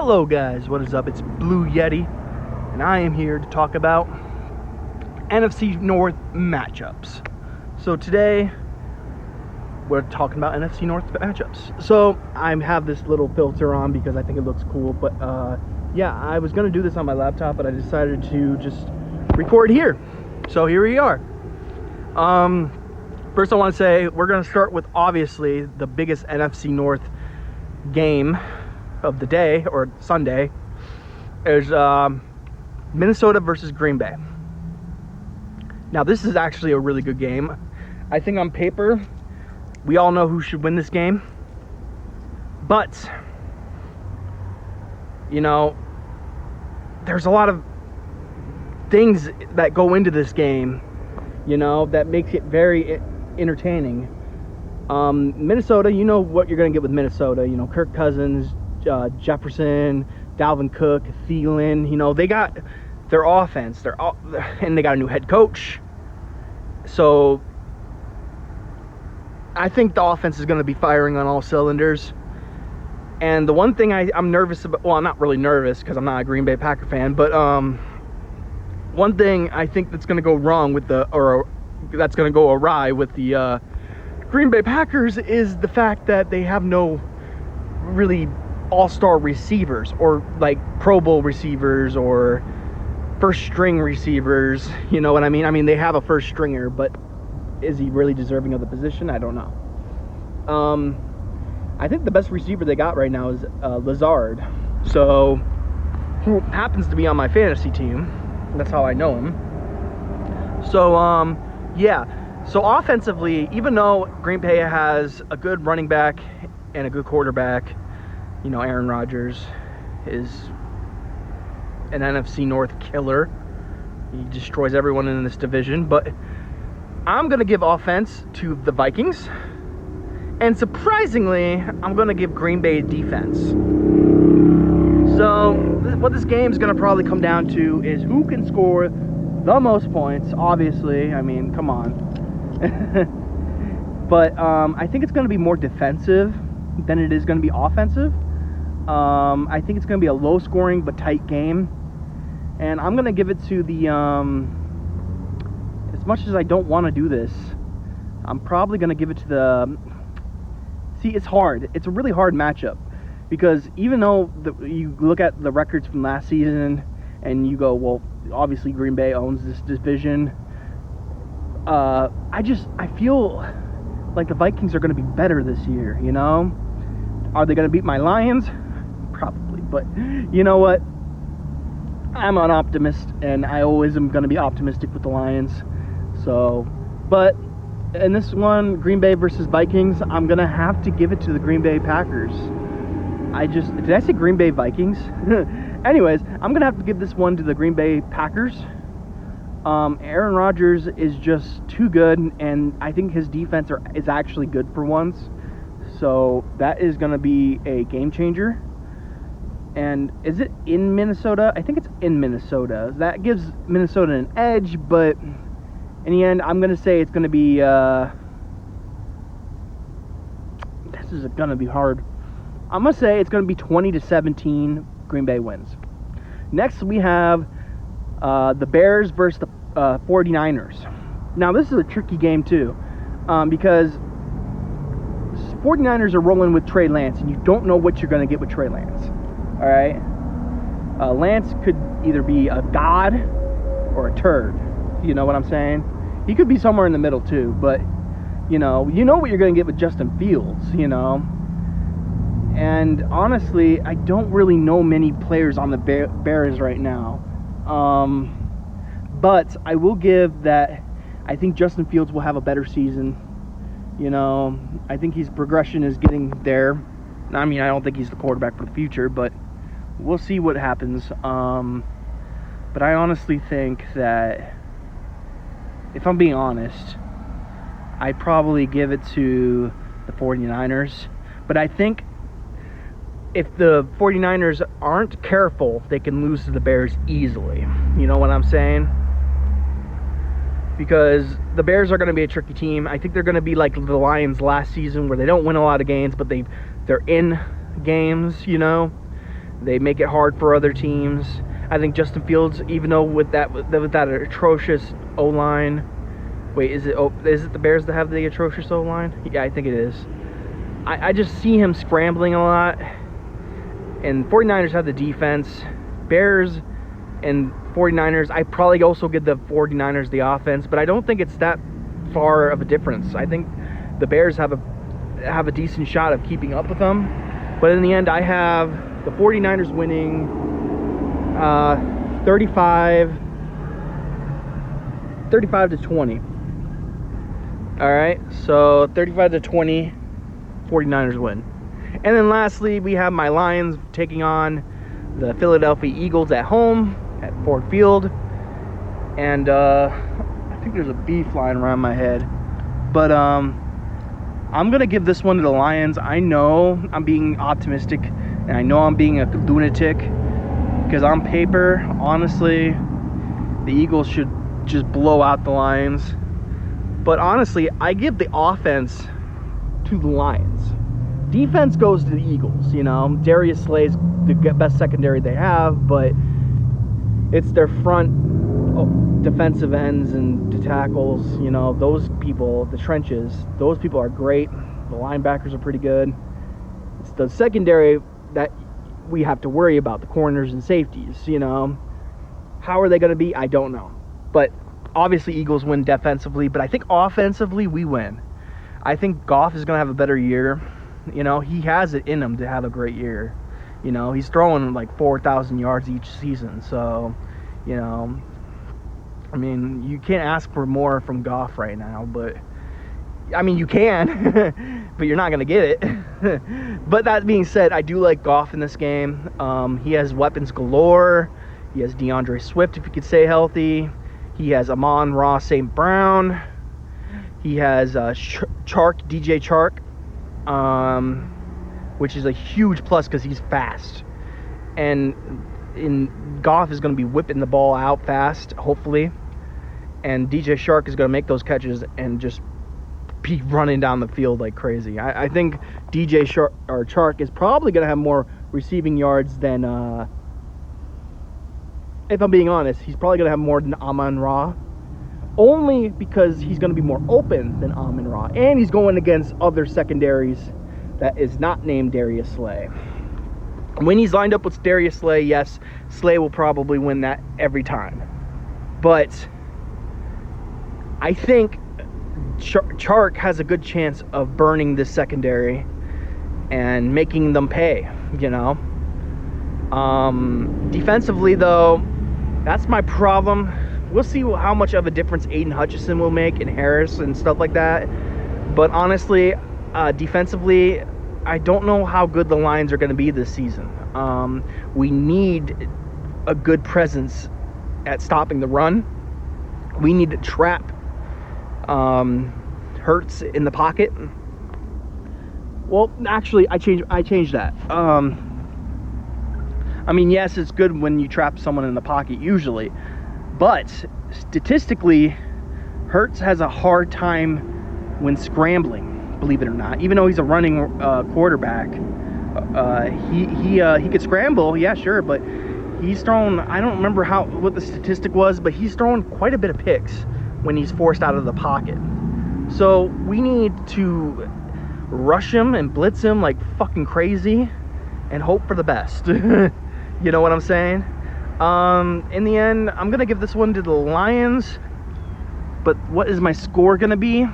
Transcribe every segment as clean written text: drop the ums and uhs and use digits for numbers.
Hello guys, what is up? It's Blue Yeti, and I am here to talk about NFC North matchups. So today, we're talking about NFC North matchups. So I have this little filter on because I think it looks cool, but yeah, I was going to do this on my laptop, but I decided to just record here. So here we are. First I want to say, we're going to start with obviously the biggest NFC North game of the day, or Sunday, is Minnesota versus Green Bay. Now this is actually a really good game. I think on paper we all know who should win this game, but you know, there's a lot of things that go into this game, you know, that makes it very entertaining. Minnesota, you know what you're going to get with Minnesota. You know, Kirk Cousins, Jefferson, Dalvin Cook, Thielen. You know, they got their offense. And they got a new head coach. So I think the offense is going to be firing on all cylinders. And the one thing I'm nervous about, well, I'm not really nervous because I'm not a Green Bay Packer fan, but one thing I think that's going to go wrong with that's going to go awry with the Green Bay Packers is the fact that they have no really all-star receivers, or like Pro Bowl receivers, or first-string receivers. You know what I mean? I mean, they have a first stringer, but is he really deserving of the position? I don't know. I think the best receiver they got right now is Lazard, so who happens to be on my fantasy team. That's how I know him. So yeah. So offensively, even though Green Bay has a good running back and a good quarterback, you know, Aaron Rodgers is an NFC North killer. He destroys everyone in this division. But I'm going to give offense to the Vikings. And surprisingly, I'm going to give Green Bay defense. So what this game is going to probably come down to is who can score the most points. Obviously, I mean, come on. But I think it's going to be more defensive than it is going to be offensive. I think it's going to be a low-scoring but tight game, and I'm going to give it to the. As much as I don't want to do this, I'm probably going to give it to the. See, it's hard. It's a really hard matchup because even though you look at the records from last season and you go, well, obviously Green Bay owns this division. I feel like the Vikings are going to be better this year, you know? Are they going to beat my Lions? Probably, but you know what? I'm an optimist, and I always am going to be optimistic with the Lions. So, but in this one, Green Bay versus Vikings, I'm going to have to give it to the Green Bay Packers. Did I say Green Bay Vikings? Anyways, I'm going to have to give this one to the Green Bay Packers. Aaron Rodgers is just too good, and I think his defense is actually good for once. So that is going to be a game changer. And is it in Minnesota? I think it's in Minnesota. That gives Minnesota an edge, but in the end, I'm going to say it's going to be... this is going to be hard. I'm going to say it's going to be 20-17 Green Bay wins. Next, we have the Bears versus the 49ers. Now, this is a tricky game, too, because 49ers are rolling with Trey Lance, and you don't know what you're going to get with Trey Lance. All right? Lance could either be a god or a turd. You know what I'm saying? He could be somewhere in the middle, too, but, you know what you're going to get with Justin Fields, you know? And honestly, I don't really know many players on the Bears right now. But I will give that I think Justin Fields will have a better season. You know, I think his progression is getting there. I mean, I don't think he's the quarterback for the future, but we'll see what happens. But I honestly think that, if I'm being honest, I'd probably give it to the 49ers. But I think if the 49ers aren't careful, they can lose to the Bears easily. You know what I'm saying? Because the Bears are going to be a tricky team. I think they're going to be like the Lions last season, where they don't win a lot of games, but they're in games, you know. They make it hard for other teams. I think Justin Fields, even though with that atrocious O-line, wait, is it the Bears that have the atrocious O-line? Yeah, I think it is. I just see him scrambling a lot. And 49ers have the defense. Bears and 49ers, I probably also give the 49ers the offense, but I don't think it's that far of a difference. I think the Bears have a decent shot of keeping up with them. But in the end, I have the 49ers winning 35-20. All right, so 35-20, 49ers win. And then lastly, we have my Lions taking on the Philadelphia Eagles at home at Ford Field. And I think there's a bee flying around my head. But I'm going to give this one to the Lions. I know I'm being optimistic, and I know I'm being a lunatic, because on paper, honestly, the Eagles should just blow out the Lions. But honestly, I give the offense to the Lions. Defense goes to the Eagles, you know. Darius Slay's the best secondary they have, but it's their front defensive ends and tackles, you know, those people, the trenches, those people are great. The linebackers are pretty good. It's the secondary that we have to worry about, the corners and safeties, you know. How are they going to be? I don't know. But obviously Eagles win defensively, but I think offensively we win. I think Goff is going to have a better year. You know, he has it in him to have a great year. You know, he's throwing like 4,000 yards each season. So, you know, I mean, you can't ask for more from Goff right now. But, I mean, you can, but you're not going to get it. But that being said, I do like Goff in this game. He has weapons galore. He has DeAndre Swift, if you could stay healthy. He has Amon-Ra St. Brown. He has DJ Chark. Which is a huge plus because he's fast, and Goff is going to be whipping the ball out fast, hopefully, and DJ Chark is going to make those catches and just be running down the field like crazy. I think DJ Chark is probably going to have more receiving yards than, if I'm being honest, he's probably going to have more than Amon-Ra, only because he's going to be more open than Amon-Ra, and he's going against other secondaries that is not named Darius Slay. When he's lined up with Darius Slay, yes, Slay will probably win that every time. But I think Chark has a good chance of burning this secondary and making them pay, you know. Defensively, though, that's my problem. We'll see how much of a difference Aiden Hutchinson will make and Harris and stuff like that. But honestly, defensively, I don't know how good the Lions are going to be this season. We need a good presence at stopping the run. We need to trap Hurts in the pocket. Well, actually, I changed that. I mean, yes, it's good when you trap someone in the pocket usually. But statistically, Hurts has a hard time when scrambling, believe it or not. Even though he's a running quarterback, he could scramble, yeah, sure, but he's thrown, I don't remember what the statistic was, but he's thrown quite a bit of picks when he's forced out of the pocket. So we need to rush him and blitz him like fucking crazy and hope for the best. You know what I'm saying? In the end, I'm going to give this one to the Lions. But what is my score going to be?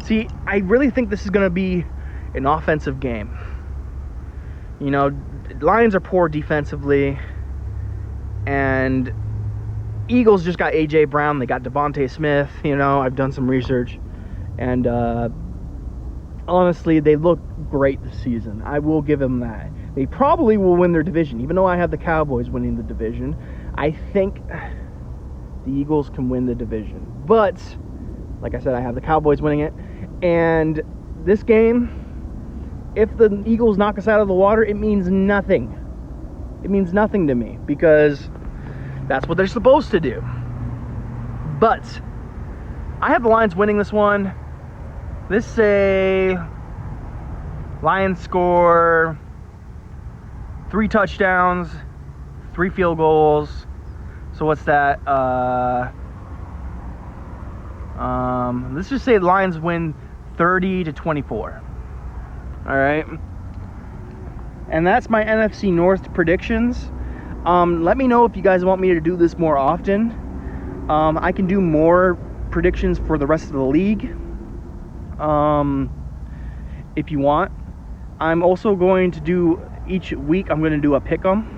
See, I really think this is going to be an offensive game. You know, Lions are poor defensively. And Eagles just got A.J. Brown. They got Devontae Smith. You know, I've done some research. And honestly, they look great this season. I will give them that. They probably will win their division. Even though I have the Cowboys winning the division, I think the Eagles can win the division. But, like I said, I have the Cowboys winning it. And this game, if the Eagles knock us out of the water, it means nothing. It means nothing to me because that's what they're supposed to do. But I have the Lions winning this one. Let's say Lions score 3 touchdowns, 3 field goals. So what's that? Let's just say the Lions win 30-24. All right. And that's my NFC North predictions. Let me know if you guys want me to do this more often. I can do more predictions for the rest of the league, if you want. I'm also going to do, each week I'm going to do a pick'em.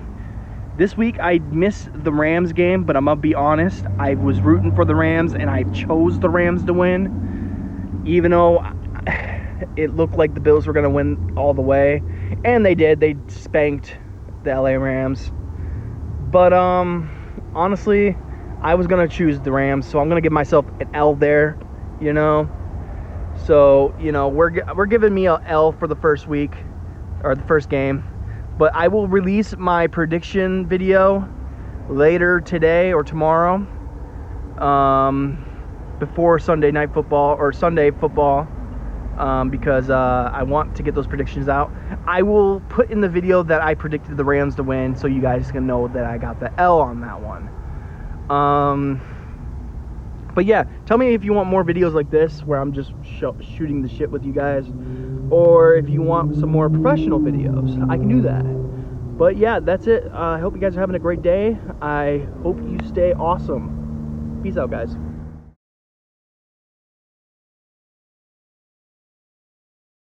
This week I missed the Rams game, but I'm gonna be honest, I was rooting for the Rams and I chose the Rams to win, even though it looked like the Bills were gonna win all the way, and they did. They spanked the LA Rams. But honestly, I was gonna choose the Rams, so I'm gonna give myself an L there, you know. So, you know, we're giving me a L for the first week, or the first game. But I will release my prediction video later today or tomorrow, before Sunday night football or Sunday football, because I want to get those predictions out. I will put in the video that I predicted the Rams to win, so you guys can know that I got the L on that one. But yeah, tell me if you want more videos like this where I'm just shooting the shit with you guys, or if you want some more professional videos, I can do that. But yeah, that's it. I hope you guys are having a great day. I hope you stay awesome. Peace out, guys.